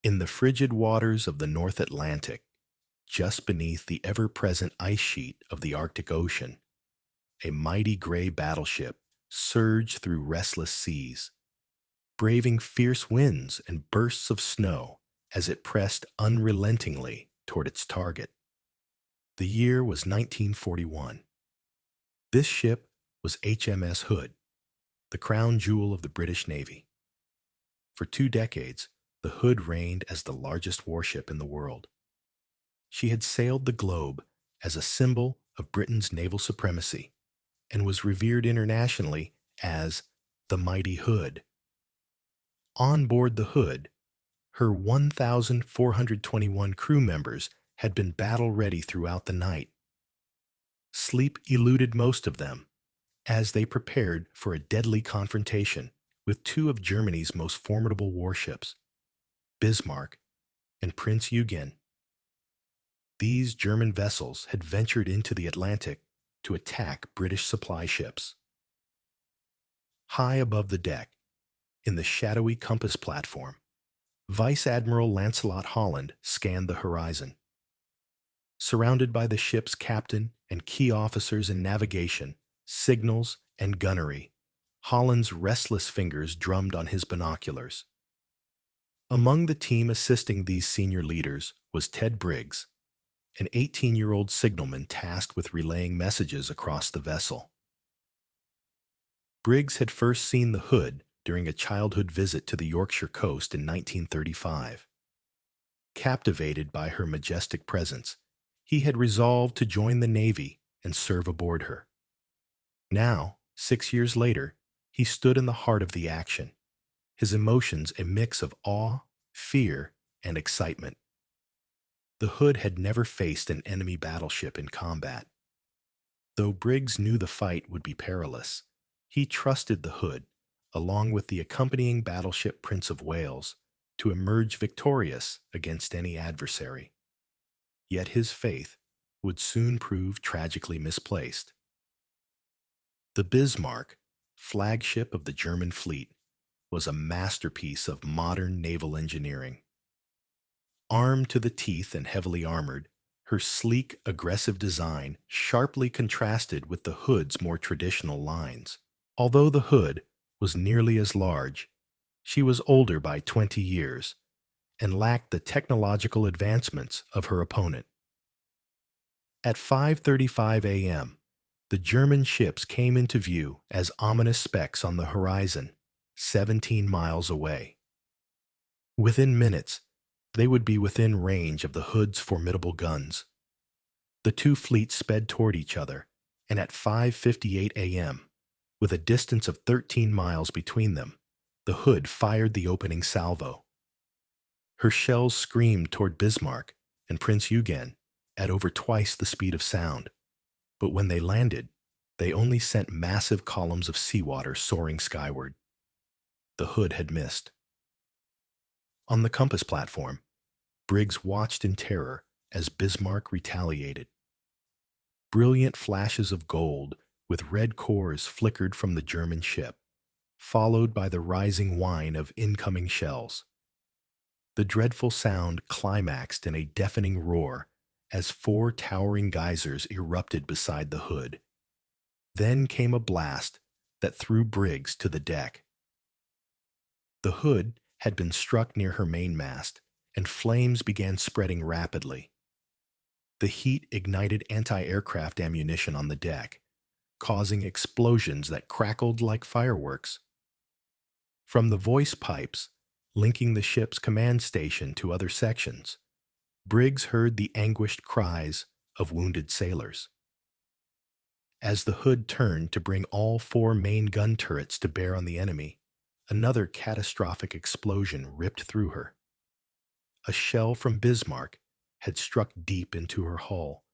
In the frigid waters of the North Atlantic, just beneath the ever-present ice sheet of the Arctic Ocean, a mighty gray battleship surged through restless seas, braving fierce winds and bursts of snow as it pressed unrelentingly toward its target. The year was 1941. This ship was HMS Hood, the crown jewel of the British Navy. For 2 decades, the Hood reigned as the largest warship in the world. She had sailed the globe as a symbol of Britain's naval supremacy and was revered internationally as the Mighty Hood. On board the Hood, her 1,421 crew members had been battle-ready throughout the night. Sleep eluded most of them as they prepared for a deadly confrontation with two of Germany's most formidable warships, Bismarck and Prince Eugen. These German vessels had ventured into the Atlantic to attack British supply ships. High above the deck, in the shadowy compass platform, Vice Admiral Lancelot Holland scanned the horizon. Surrounded by the ship's captain and key officers in navigation, signals, and gunnery, Holland's restless fingers drummed on his binoculars. Among the team assisting these senior leaders was Ted Briggs, an 18-year-old signalman tasked with relaying messages across the vessel. Briggs had first seen the Hood during a childhood visit to the Yorkshire coast in 1935. Captivated by her majestic presence, he had resolved to join the Navy and serve aboard her. Now, 6 years later, he stood in the heart of the action, his emotions a mix of awe, fear, and excitement. The Hood had never faced an enemy battleship in combat. Though Briggs knew the fight would be perilous, he trusted the Hood, along with the accompanying battleship Prince of Wales, to emerge victorious against any adversary. Yet his faith would soon prove tragically misplaced. The Bismarck, flagship of the German fleet, was a masterpiece of modern naval engineering. Armed to the teeth and heavily armored, her sleek, aggressive design sharply contrasted with the Hood's more traditional lines. Although the Hood was nearly as large, she was older by 20 years and lacked the technological advancements of her opponent. At 5:35 a.m., the German ships came into view as ominous specks on the horizon, 17 miles away. Within minutes, they would be within range of the Hood's formidable guns. The two fleets sped toward each other, and at 5:58 a.m., with a distance of 13 miles between them, the Hood fired the opening salvo. Her shells screamed toward Bismarck and Prince Eugen at over twice the speed of sound, but when they landed, they only sent massive columns of seawater soaring skyward. The Hood had missed. On the compass platform, Briggs watched in terror as Bismarck retaliated. Brilliant flashes of gold with red cores flickered from the German ship, followed by the rising whine of incoming shells. The dreadful sound climaxed in a deafening roar as four towering geysers erupted beside the Hood. Then came a blast that threw Briggs to the deck. The Hood had been struck near her mainmast, and flames began spreading rapidly. The heat ignited anti-aircraft ammunition on the deck, causing explosions that crackled like fireworks. From the voice pipes, linking the ship's command station to other sections, Briggs heard the anguished cries of wounded sailors. As the Hood turned to bring all four main gun turrets to bear on the enemy, another catastrophic explosion ripped through her. A shell from Bismarck had struck deep into her hull,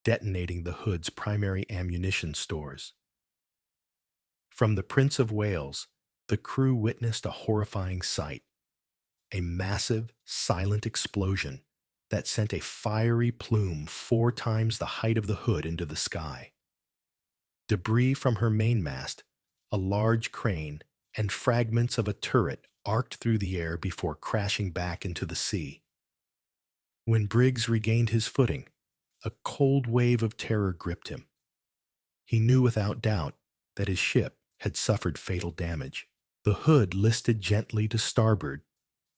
detonating the Hood's primary ammunition stores. From the Prince of Wales, the crew witnessed a horrifying sight: a massive, silent explosion that sent a fiery plume 4 times the height of the Hood into the sky. Debris from her mainmast, a large crane, and fragments of a turret arced through the air before crashing back into the sea. When Briggs regained his footing, a cold wave of terror gripped him. He knew without doubt that his ship had suffered fatal damage. The hood listed gently to starboard,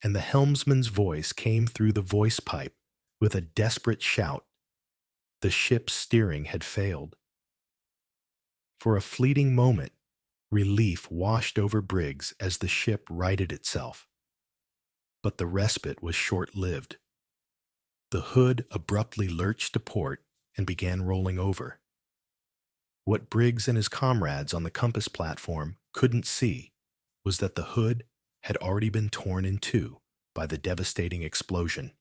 and the helmsman's voice came through the voice pipe with a desperate shout. The ship's steering had failed. For a fleeting moment, relief washed over Briggs as the ship righted itself. But the respite was short-lived. The hood abruptly lurched to port and began rolling over. What Briggs and his comrades on the compass platform couldn't see was that the hood had already been torn in two by the devastating explosion.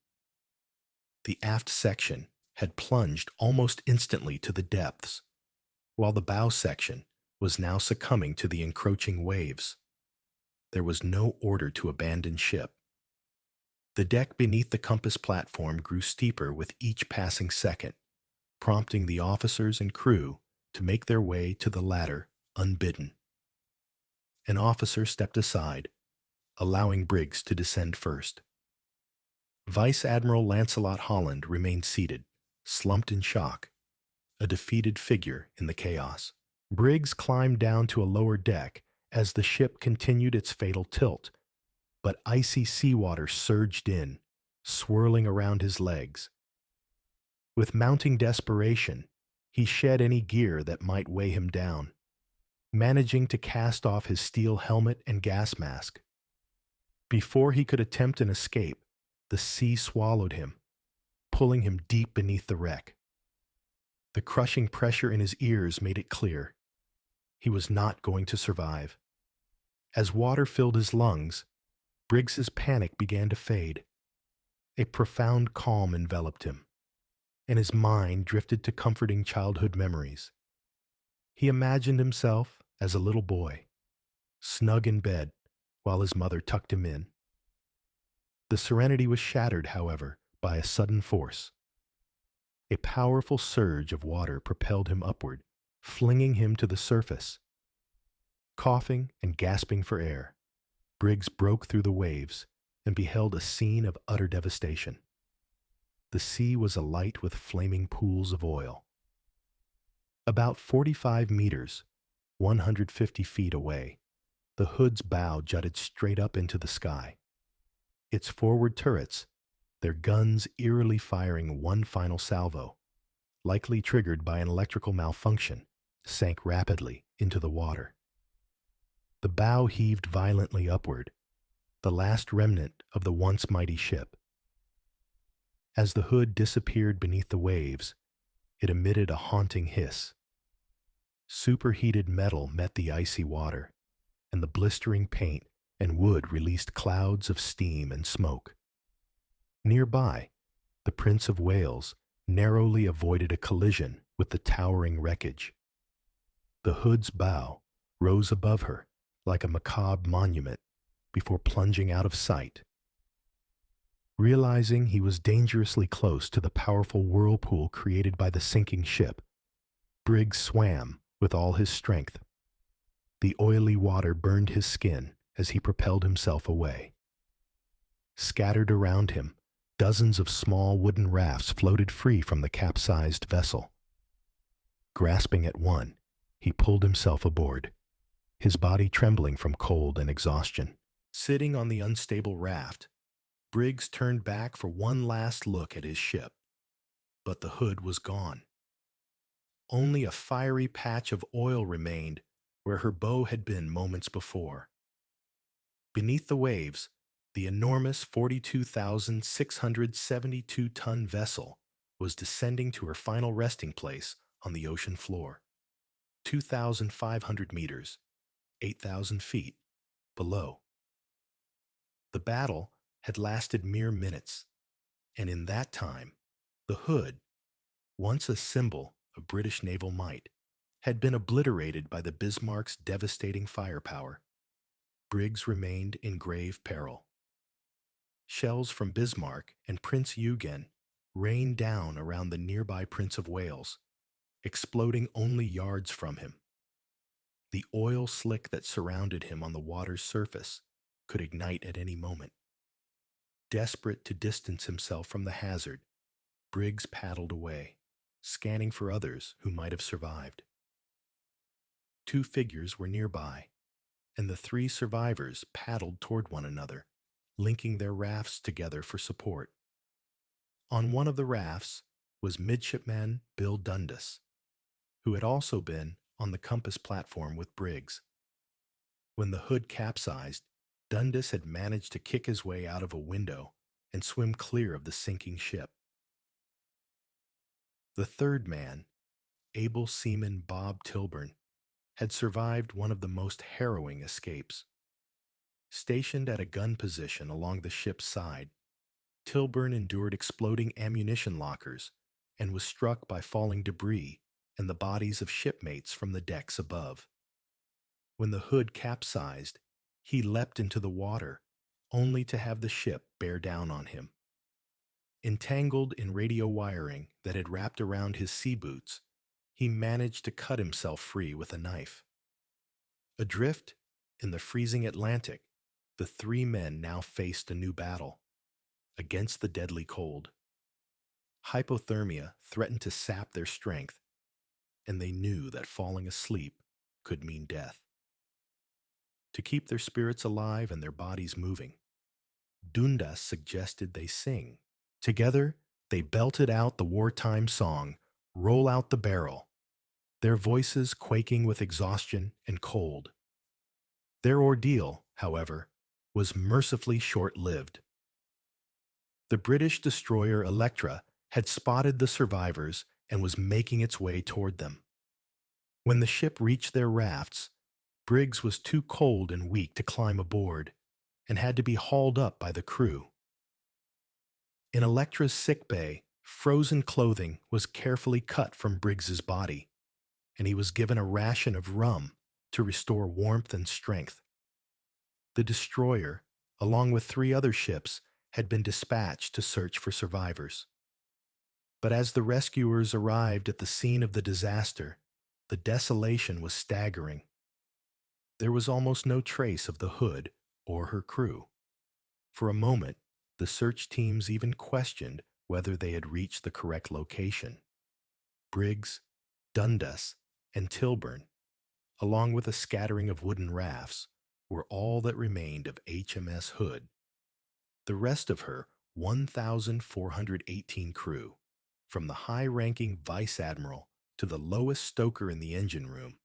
The aft section had plunged almost instantly to the depths, while the bow section was now succumbing to the encroaching waves. There was no order to abandon ship. The deck beneath the compass platform grew steeper with each passing second, prompting the officers and crew to make their way to the ladder unbidden. An officer stepped aside, allowing Briggs to descend first. Vice Admiral Lancelot Holland remained seated, slumped in shock, a defeated figure in the chaos. Briggs climbed down to a lower deck as the ship continued its fatal tilt, but icy seawater surged in, swirling around his legs. With mounting desperation, he shed any gear that might weigh him down, managing to cast off his steel helmet and gas mask. Before he could attempt an escape, the sea swallowed him, pulling him deep beneath the wreck. The crushing pressure in his ears made it clear. He was not going to survive. As water filled his lungs, Briggs's panic began to fade. A profound calm enveloped him, and his mind drifted to comforting childhood memories. He imagined himself as a little boy, snug in bed while his mother tucked him in. The serenity was shattered, however, by a sudden force. A powerful surge of water propelled him upward, flinging him to the surface. Coughing and gasping for air, Briggs broke through the waves and beheld a scene of utter devastation. The sea was alight with flaming pools of oil. About 45 meters, 150 feet away, the hood's bow jutted straight up into the sky. Its forward turrets, their guns eerily firing one final salvo, likely triggered by an electrical malfunction, sank rapidly into the water. The bow heaved violently upward, the last remnant of the once mighty ship. As the hood disappeared beneath the waves, it emitted a haunting hiss. Superheated metal met the icy water, and the blistering paint and wood released clouds of steam and smoke. Nearby, the Prince of Wales narrowly avoided a collision with the towering wreckage. The hood's bow rose above her like a macabre monument before plunging out of sight. Realizing he was dangerously close to the powerful whirlpool created by the sinking ship, Briggs swam with all his strength. The oily water burned his skin as he propelled himself away. Scattered around him, dozens of small wooden rafts floated free from the capsized vessel. Grasping at one, he pulled himself aboard, his body trembling from cold and exhaustion. Sitting on the unstable raft, Briggs turned back for one last look at his ship, but the hood was gone. Only a fiery patch of oil remained where her bow had been moments before. Beneath the waves, the enormous 42,672-ton vessel was descending to her final resting place on the ocean floor, 2,500 meters, 8,000 feet, below. The battle had lasted mere minutes, and in that time, the hood, once a symbol of British naval might, had been obliterated by the Bismarck's devastating firepower. Briggs remained in grave peril. Shells from Bismarck and Prince Eugen rained down around the nearby Prince of Wales, exploding only yards from him. The oil slick that surrounded him on the water's surface could ignite at any moment. Desperate to distance himself from the hazard, Briggs paddled away, scanning for others who might have survived. Two figures were nearby, and the three survivors paddled toward one another, linking their rafts together for support. On one of the rafts was Midshipman Bill Dundas, who had also been on the compass platform with Briggs. When the Hood capsized, Dundas had managed to kick his way out of a window and swim clear of the sinking ship. The third man, able seaman Bob Tilburn, had survived one of the most harrowing escapes. Stationed at a gun position along the ship's side, Tilburn endured exploding ammunition lockers and was struck by falling debris and the bodies of shipmates from the decks above. When the Hood capsized, he leapt into the water, only to have the ship bear down on him. Entangled in radio wiring that had wrapped around his sea boots, he managed to cut himself free with a knife. Adrift in the freezing Atlantic, the three men now faced a new battle against the deadly cold. Hypothermia threatened to sap their strength, and they knew that falling asleep could mean death. To keep their spirits alive and their bodies moving, Dundas suggested they sing. Together, they belted out the wartime song, "Roll Out the Barrel," their voices quaking with exhaustion and cold. Their ordeal, however, was mercifully short-lived. The British destroyer Electra had spotted the survivors and was making its way toward them. When the ship reached their rafts, Briggs was too cold and weak to climb aboard and had to be hauled up by the crew. In Electra's sickbay, frozen clothing was carefully cut from Briggs's body, and he was given a ration of rum to restore warmth and strength. The destroyer, along with three other ships, had been dispatched to search for survivors. But as the rescuers arrived at the scene of the disaster, the desolation was staggering. There was almost no trace of the Hood or her crew. For a moment, the search teams even questioned whether they had reached the correct location. Briggs, Dundas, and Tilburn, along with a scattering of wooden rafts, were all that remained of HMS Hood. The rest of her 1,418 crew, from the high-ranking vice admiral to the lowest stoker in the engine room,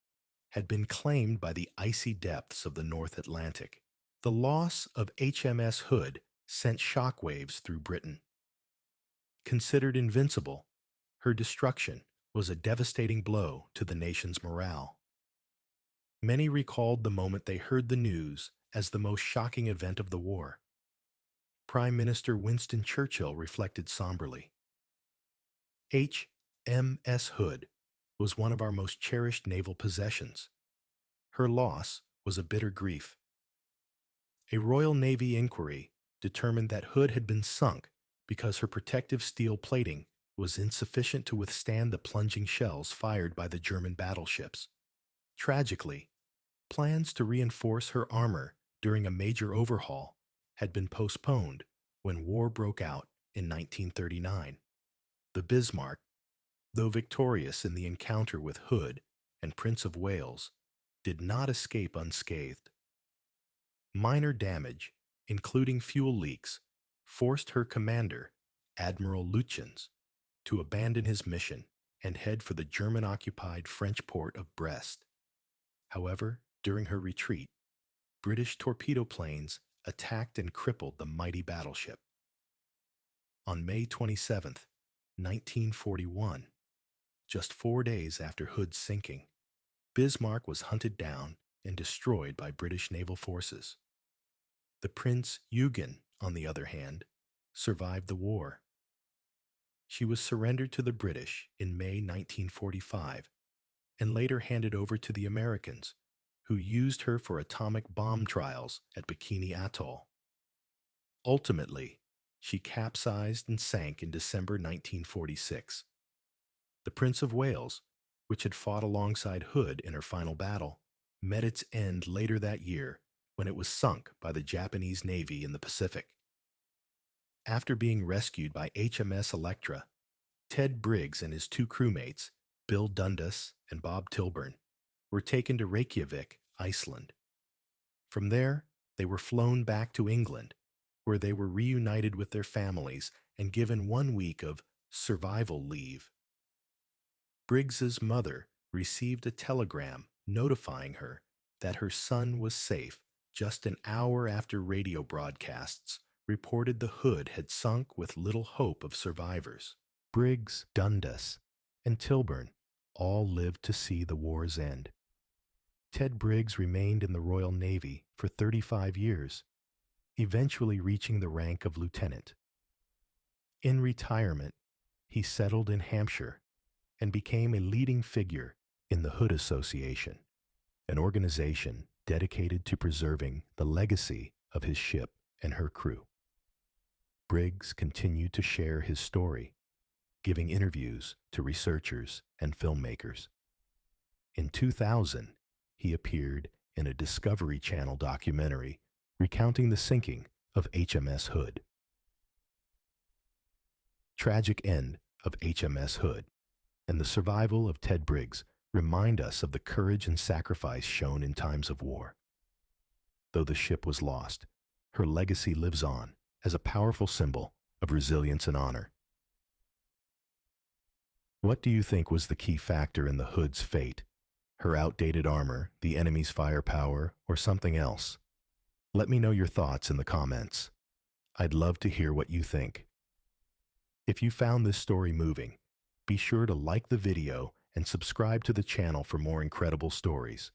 had been claimed by the icy depths of the North Atlantic. The loss of HMS Hood sent shockwaves through Britain. Considered invincible, her destruction was a devastating blow to the nation's morale. Many recalled the moment they heard the news as the most shocking event of the war. Prime Minister Winston Churchill reflected somberly. HMS Hood was one of our most cherished naval possessions. Her loss was a bitter grief. A Royal Navy inquiry determined that Hood had been sunk because her protective steel plating was insufficient to withstand the plunging shells fired by the German battleships. Tragically, plans to reinforce her armor during a major overhaul had been postponed when war broke out in 1939. The Bismarck, though victorious in the encounter with Hood and Prince of Wales, did not escape unscathed. Minor damage, including fuel leaks, forced her commander, Admiral Lütjens, to abandon his mission and head for the German-occupied French port of Brest. However, during her retreat, British torpedo planes attacked and crippled the mighty battleship. On May 27, 1941, just 4 days after Hood's sinking, Bismarck was hunted down and destroyed by British naval forces. The Prince Eugen, on the other hand, survived the war. She was surrendered to the British in May 1945 and later handed over to the Americans, who used her for atomic bomb trials at Bikini Atoll. Ultimately, she capsized and sank in December 1946. The Prince of Wales, which had fought alongside Hood in her final battle, met its end later that year when it was sunk by the Japanese Navy in the Pacific. After being rescued by HMS Electra, Ted Briggs and his two crewmates, Bill Dundas and Bob Tilburn, were taken to Reykjavik, Iceland. From there, they were flown back to England, where they were reunited with their families and given 1 week of survival leave. Briggs's mother received a telegram notifying her that her son was safe just an hour after radio broadcasts reported the Hood had sunk with little hope of survivors. Briggs, Dundas, and Tilburn all lived to see the war's end. Ted Briggs remained in the Royal Navy for 35 years, eventually reaching the rank of lieutenant. In retirement, he settled in Hampshire and became a leading figure in the Hood Association, an organization dedicated to preserving the legacy of his ship and her crew. Briggs continued to share his story, giving interviews to researchers and filmmakers. In 2000, he appeared in a Discovery Channel documentary recounting the sinking of HMS Hood. Tragic end of HMS Hood and the survival of Ted Briggs remind us of the courage and sacrifice shown in times of war. Though the ship was lost, her legacy lives on as a powerful symbol of resilience and honor. What do you think was the key factor in the Hood's fate? Her outdated armor, the enemy's firepower, or something else? Let me know your thoughts in the comments. I'd love to hear what you think. If you found this story moving, be sure to like the video and subscribe to the channel for more incredible stories.